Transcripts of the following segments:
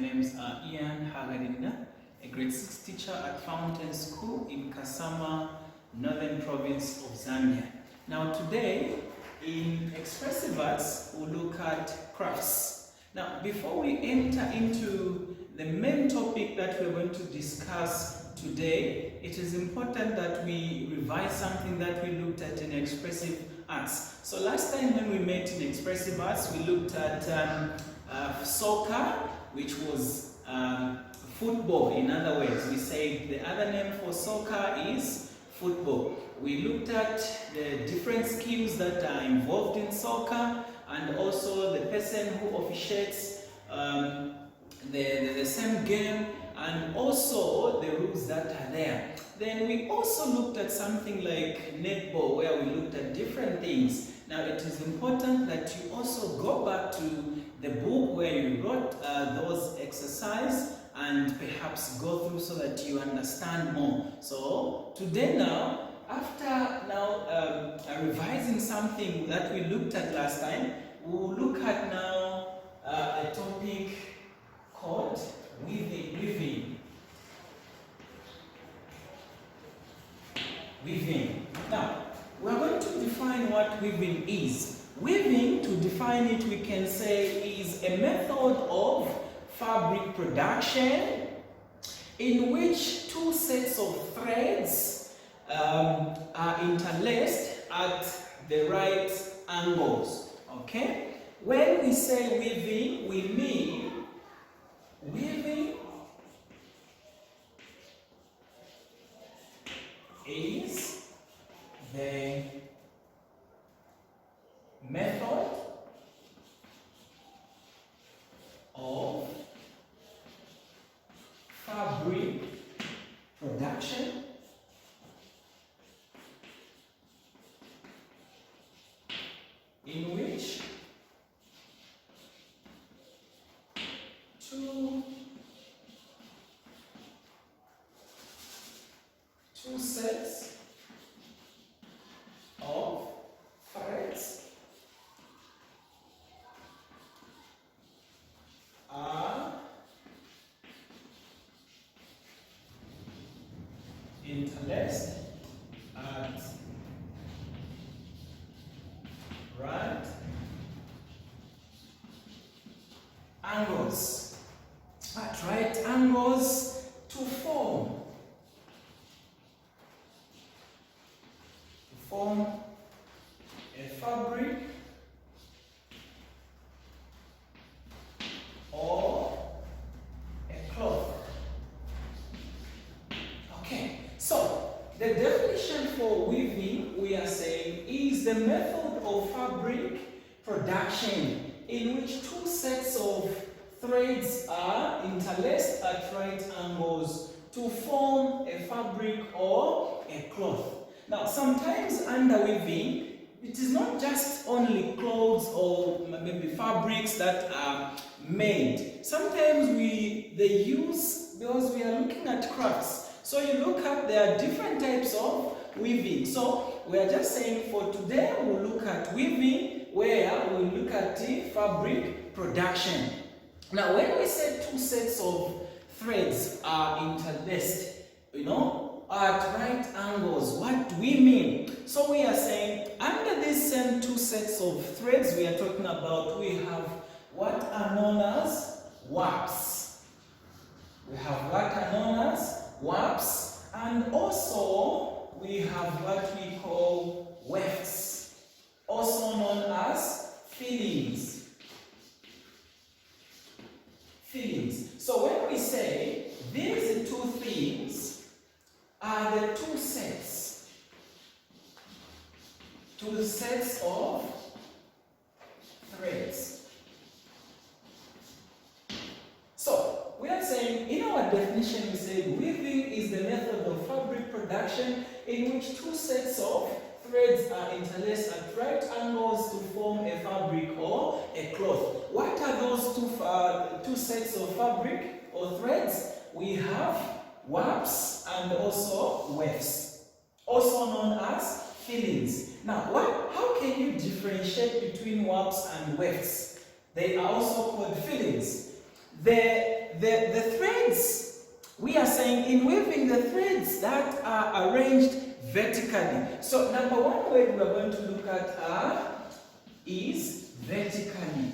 name is Ian Hakalinda, a grade 6 teacher at Fountain School in Kasama, Northern Province of Zambia. Now today, in Expressive Arts, we'll look at crafts. Now, before we enter into the main topic that we're going to discuss today, it is important that we revise something that we looked at in Expressive Arts. So last time when we met in Expressive Arts, we looked at soccer, which was football. In other words, we said the other name for soccer is football. We looked at the different skills that are involved in soccer, and also the person who officiates the same game, and also the rules that are there. Then we also looked at something like netball, where we looked at different things. Now it is important that you also go back to the book where you wrote those exercises and perhaps go through so that you understand more. So today now, after revising something that we looked at last time, we'll look at now a topic called weaving. Weaving. Now, we're going to define what weaving is. Weaving, to define it, we can say is a method of fabric production in which two sets of threads are interlaced at the right angles. Okay? When we say weaving, we mean weaving is the method of fabric production in which two sets of threads are interlaced at right angles. At right angles to form a fabric or a cloth. Okay, so the definition for weaving, we are saying, is the method of fabric production in which two sets of threads are interlaced at right angles to form a fabric or a cloth. Now, sometimes under weaving, it is not just only clothes or maybe fabrics that are made. Sometimes they use, because we are looking at crafts. So you look at, there are different types of weaving. So we are just saying for today, we'll look at weaving, where we look at the fabric production. Now, when we say two sets of threads are interlaced, at right angles, what do we mean? So we are saying under these same two sets of threads we are talking about, we have what are known as wefts. We have what are known as wefts, and also we have what we call wefts, also known as fillings. So when we say these two things are the two sets of threads. So we are saying, in our definition, we say weaving is the method of fabric production in which two sets of threads are interlaced at right angles to form a fabric or a cloth. What are those two sets of fabric or threads? We have wefts and also wefts, also known as fillings. Now, how can you differentiate between wefts and wefts? They are also called fillings. The the threads, we are saying in weaving the threads that are arranged vertically. So number one word we are going to look at is vertically.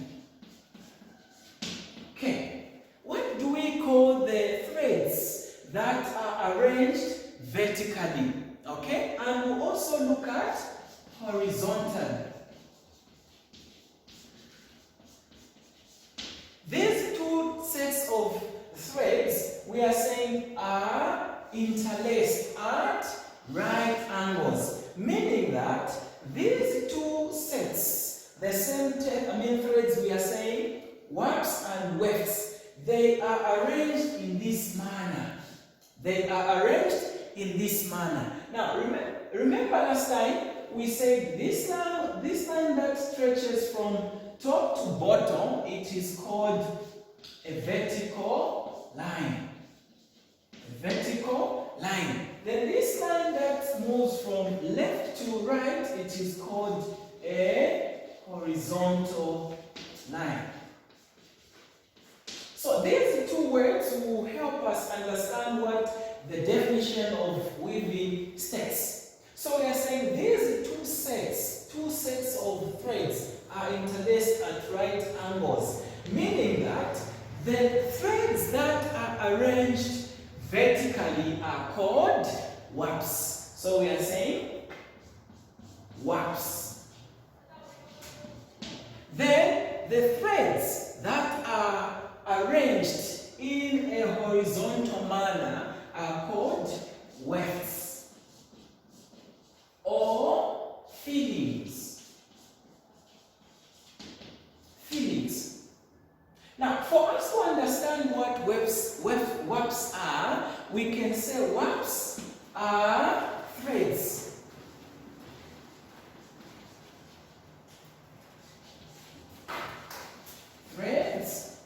Okay, what do we call the threads that are arranged vertically? Okay, and we'll also look at horizontal. These two sets of threads we are saying are interlaced at right angles, meaning that these two sets, the same threads we are saying, wefts and wefts, they are arranged in this manner. They are arranged in this manner. Now, remember last time we said this line that stretches from top to bottom, it is called a vertical line. A vertical line. Then this line that moves from left to right, it is called a horizontal line. So these two words will help us understand what the definition of weaving states. So we are saying these two sets of threads are interlaced at right angles, meaning that the threads that are arranged vertically are called wefts. So we are saying wefts. Then the threads that are arranged in a horizontal manner are called wefts or fillings. Fillings. Now, for us to understand what wefts are, we can say wefts are threads. Threads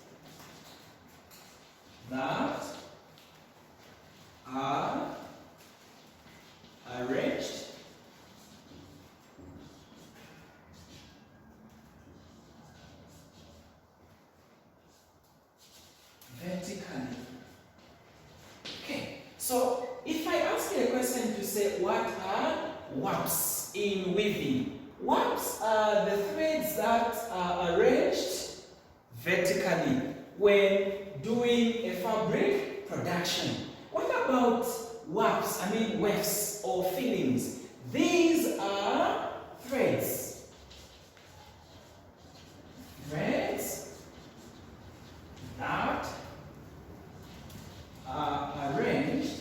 that are arranged vertically. Okay, so if I ask you a question to say what are wefts in weaving, wefts are the threads that are arranged vertically when doing a fabric production. What about wefts or fillings? These are threads. Threads that are arranged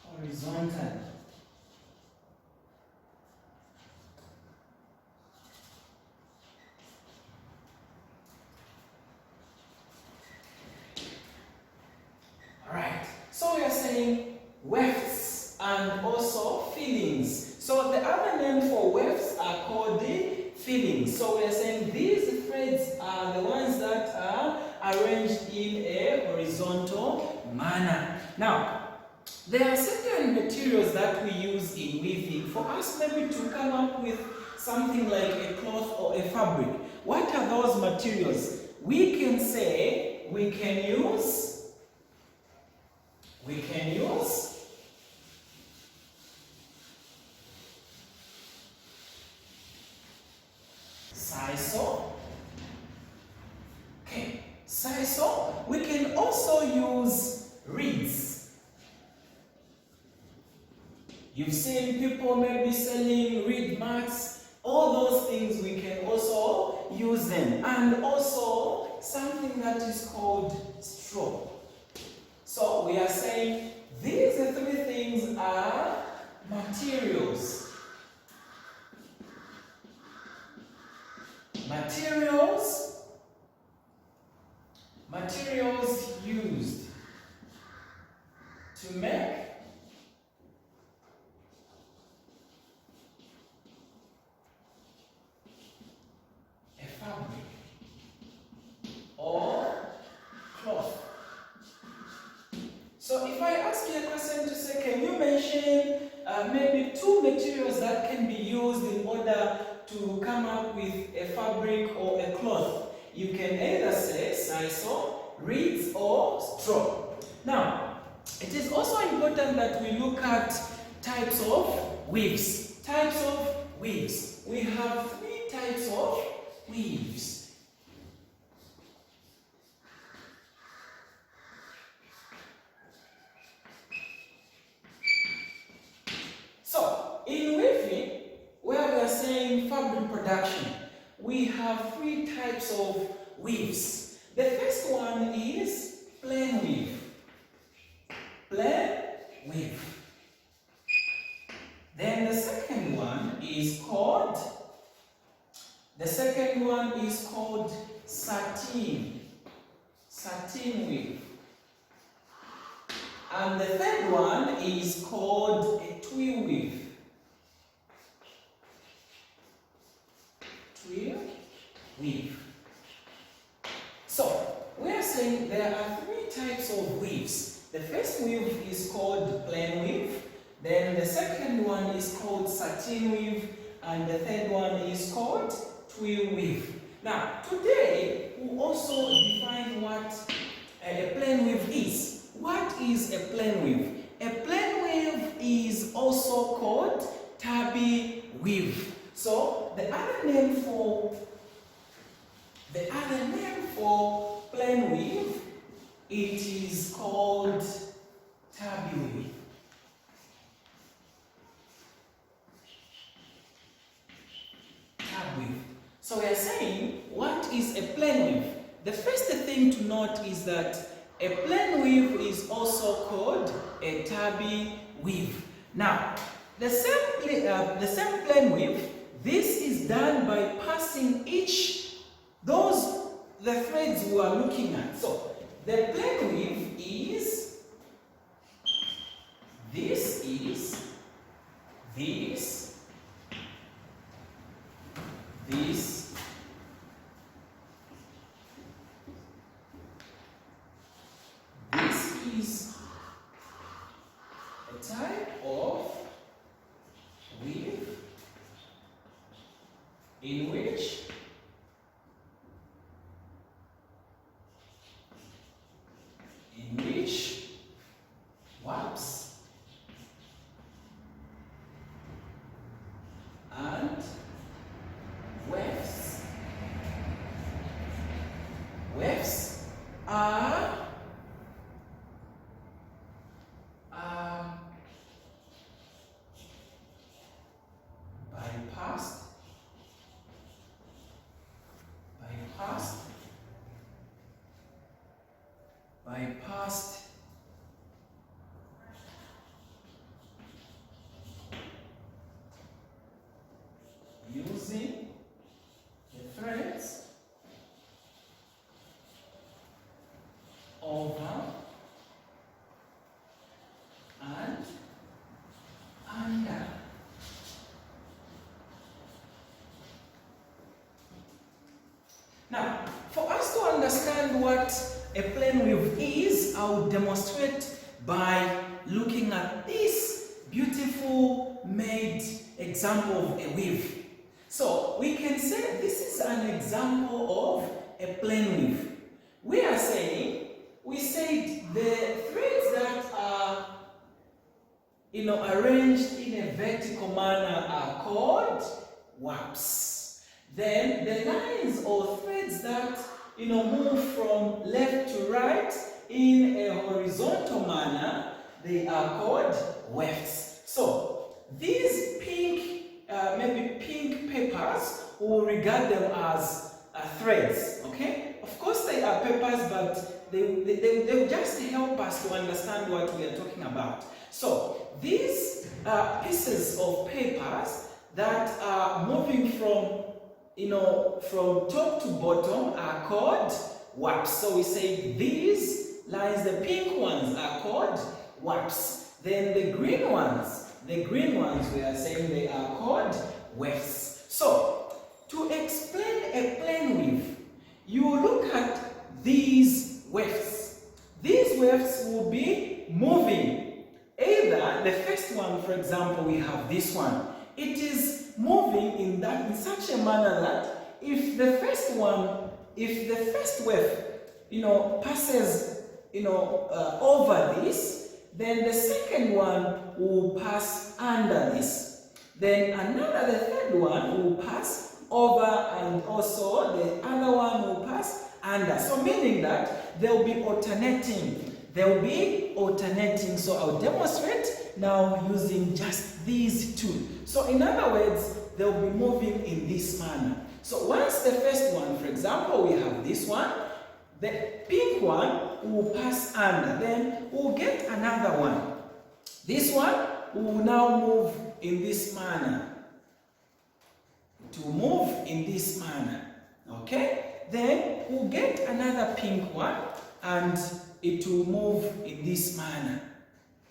horizontally. Alright, so we are saying wefts and also fillings. So the other name for wefts are called the fillings. So we are saying these threads are the ones that are arranged in a horizontal manner. Now, there are certain materials that we use in weaving for us maybe to come up with something like a cloth or a fabric. What are those materials? We can say we can use sisal. Okay, sisal. We can also use reeds. You've seen people maybe selling reed mats. All those things we can also use them. And also something that is called straw. So we are saying these three things are materials. Materials used to make a fabric or cloth. So if I ask you a question to say, can you mention maybe two materials that can be used in order to to come up with a fabric or a cloth. You can either say sisal, reeds, or straw. Now, it is also important that we look at types of weaves. Types of weaves. We have 3 types of weaves. So, in weaving, where we are saying fabric production, we have 3 types of weaves. The first one is plain weave. Plain weave. Then the second one is called satin. Satin weave. And the third one is called a twill weave. Twill weave. So, we are saying there are 3 types of weaves. The first weave is called plain weave. Then the second one is called satin weave. And the third one is called twill weave. Now, today we'll also define what a plain weave is. What is a plain weave? A plain weave is also called tabby weave. So the other name for plain weave, it is called tabby weave. Tabby weave. So we are saying, what is a plain weave? The first thing to note is that a plain weave is also called a tabby weave. Now, the same plain weave, this is done by passing the threads we are looking at. So, the plain weave is this. This is a type of weave in which wefts and wefts are bypassed using the threads over and under. Now, for us to understand what a plain weave is, I will demonstrate by looking at this beautiful made example of a weave. So we can say this is an example of a plain weave. We said the threads that are arranged in a vertical manner are called wefts. Then the lines or threads that move from left to right in a horizontal manner, they are called wefts. So these maybe pink papers, we will regard them as threads. Okay, of course they are papers, but they will just help us to understand what we are talking about. So these pieces of papers that are moving from top to bottom are called wefts. So we say these lines, the pink ones are called wefts. Then the green ones we are saying they are called wefts. So to explain a plain weave, you look at these wefts. These wefts will be moving. Either the first one, for example, we have this one. It is moving in such a manner that if the first wave, passes, over this, then the second one will pass under this. Then the third one will pass over, and also the other one will pass under. So meaning that they'll be alternating. So I'll demonstrate now using just these two. So in other words, they'll be moving in this manner. So once the first one, for example, we have this one, the pink one will pass under. Then we'll get another one. This one will now move in this manner. Okay? Then we'll get another pink one and it will move in this manner.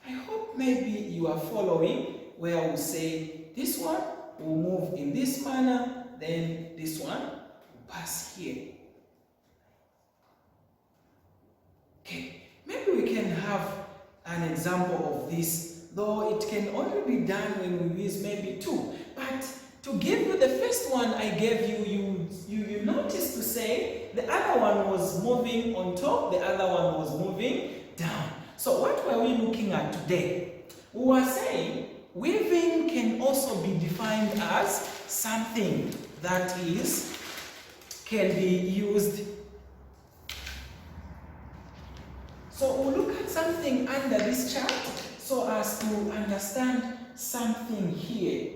I hope maybe you are following, where we'll say this one will move in this manner, then this one will pass here. Okay, maybe we can have an example of this, though it can only be done when we use maybe two. But to give you the first one I gave you, you notice to say the other one was moving on top, the other one was moving down. So what were we looking at today? We were saying weaving can also be defined as something that can be used. So we'll look at something under this chart so as to understand something here.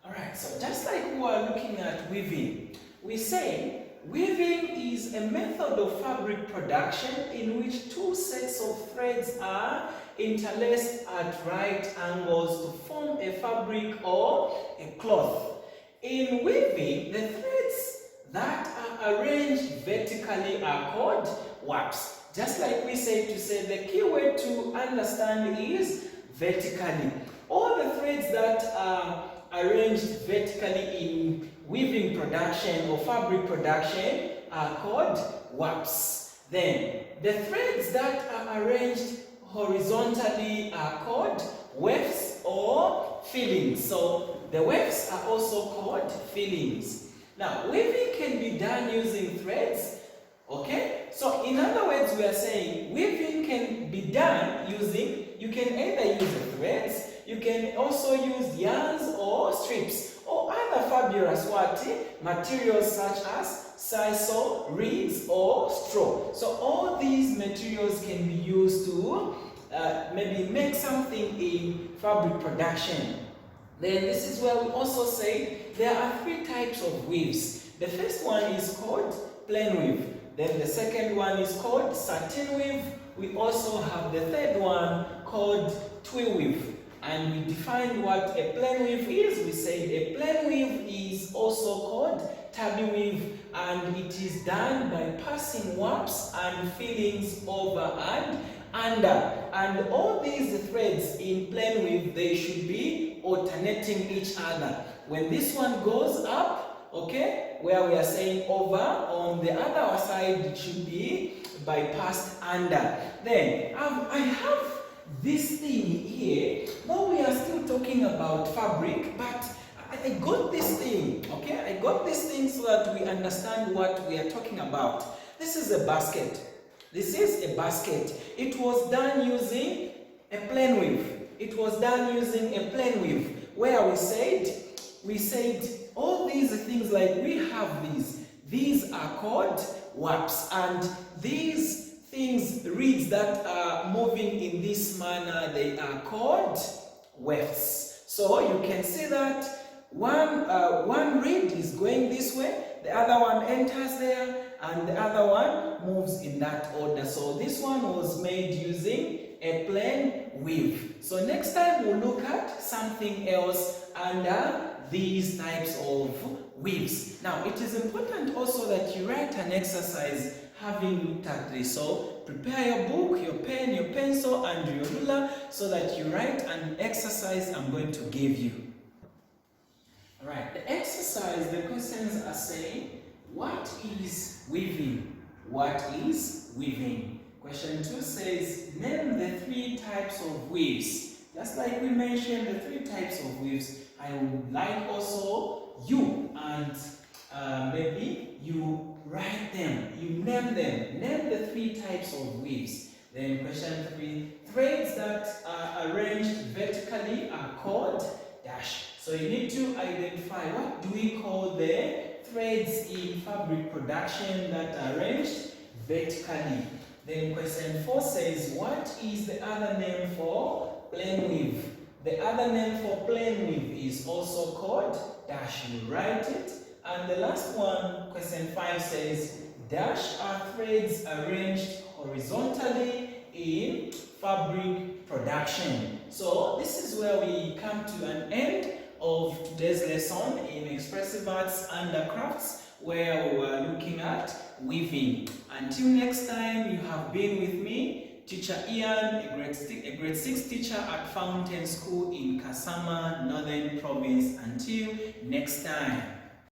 Alright, so just like we are looking at weaving, we say weaving is a method of fabric production in which two sets of threads are interlaced at right angles to form a fabric or a cloth. In weaving, the threads that are arranged vertically are called wefts. Just like we say the key word to understand is vertically. All the threads that are arranged vertically in weaving production or fabric production are called wefts. Then the threads that are arranged horizontally are called wefts or fillings. So the wefts are also called fillings. Now weaving can be done using threads. Okay, so in other words, we are saying weaving can be done using, you can either use threads, you can also use yarns or strips or other fabulous materials such as sisal, reeds or straw. So all these materials can be used to maybe make something in fabric production. Then this is where we also say there are three types of weaves. The first one is called plain weave. Then the second one is called satin weave. We also have the third one called twill weave. And we defined what a plain weave is. We said a plain weave is also called tabby weave, and it is done by passing warps and fillings over and under. And all these threads in plain weave, they should be alternating each other. When this one goes up, okay, where we are saying over, on the other side it should be bypassed under. Then I have this thing here. Though we are still talking about fabric, but I got this thing, okay? I got this thing so that we understand what we are talking about. This is a basket. This is a basket. It was done using a plain weave. It was done using a plain weave, where we said all these things, like we have these are called warps, and these things, reeds that are moving in this manner, they are called wefts. So you can see that one reed is going this way, the other one enters there, and the other one moves in that order. So this one was made using a plain weave. So next time we'll look at something else under these types of weaves. Now it is important also that you write an exercise having looked at this. So prepare your book, your pen, your pencil and your ruler so that you write an exercise I'm going to give you. Alright, the exercise, the questions are saying, what is weaving? What is weaving? Question 2 says, name the three types of weaves. Just like we mentioned, the three types of weaves I would like also you and maybe you write them, you name them, name the 3 types of weaves. Then question 3, threads that are arranged vertically are called dash. So you need to identify what do we call the threads in fabric production that are arranged vertically. Then question 4 says, what is the other name for plain weave? The other name for plain weave is also called dash. You write it. And the last one, question 5 says, dash are threads arranged horizontally in fabric production. So this is where we come to an end of today's lesson in Expressive Arts and Crafts, where we were looking at weaving. Until next time, you have been with me, Teacher Ian, a grade 6 teacher at Fountain School in Kasama, Northern Province. Until next time.